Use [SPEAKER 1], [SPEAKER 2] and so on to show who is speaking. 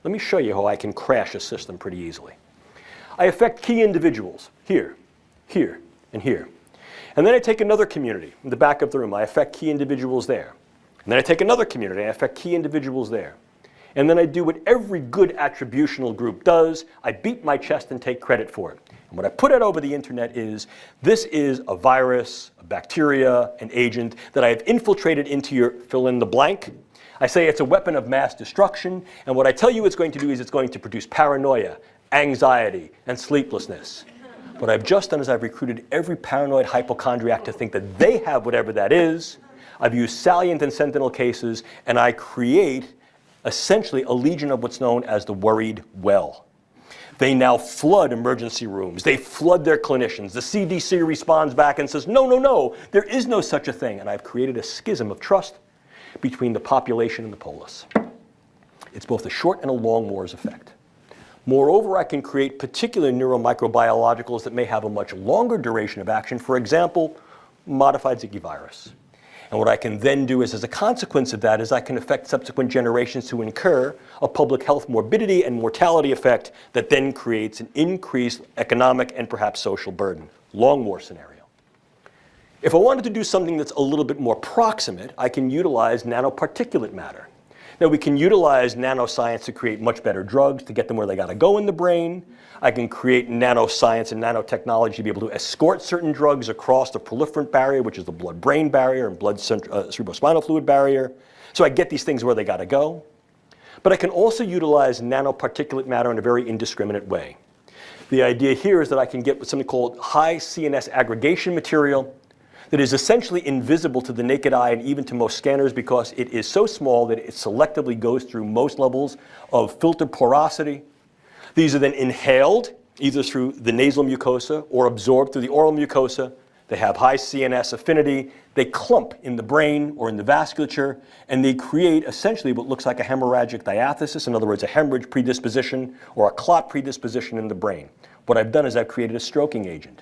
[SPEAKER 1] Let me show you how I can crash a system pretty easily. I affect key individuals here, here, and here. And then I take another community in the back of the room. I affect key individuals there. And then I take another community. I affect key individuals there. And then I do what every good attributional group does. I beat my chest and take credit for it. And what I put out over the internet is, this is a virus, a bacteria, an agent that I have infiltrated into your fill in the blank. I say it's a weapon of mass destruction. And what I tell you it's going to do is it's going to produce paranoia, anxiety, and sleeplessness. What I've just done is I've recruited every paranoid hypochondriac to think that they have whatever that is. I've used salient and sentinel cases, and I create essentially a legion of what's known as the worried well. They now flood emergency rooms. They flood their clinicians. The CDC responds back and says, no, no, no, there is no such a thing. And I've created a schism of trust between the population and the polis. It's both a short and a long Moore's effect. Moreover, I can create particular neuromicrobiologicals that may have a much longer duration of action. For example, modified Zika virus. And what I can then do is, as a consequence of that, is I can affect subsequent generations to incur a public health morbidity and mortality effect that then creates an increased economic and perhaps social burden. Long Moore scenario. If I wanted to do something that's a little bit more proximate, I can utilize nanoparticulate matter. Now, we can utilize nanoscience to create much better drugs, to get them where they got to go in the brain. I can create nanoscience and nanotechnology to be able to escort certain drugs across the proliferant barrier, which is the blood-brain barrier and cerebrospinal fluid barrier. So I get these things where they got to go. But I can also utilize nanoparticulate matter in a very indiscriminate way. The idea here is that I can get something called high CNS aggregation material that is essentially invisible to the naked eye and even to most scanners because it is so small that it selectively goes through most levels of filter porosity. These are then inhaled either through the nasal mucosa or absorbed through the oral mucosa. They have high CNS affinity. They clump in the brain or in the vasculature, and they create essentially what looks like a hemorrhagic diathesis, in other words, a hemorrhage predisposition or a clot predisposition in the brain. What I've done is I've created a stroking agent.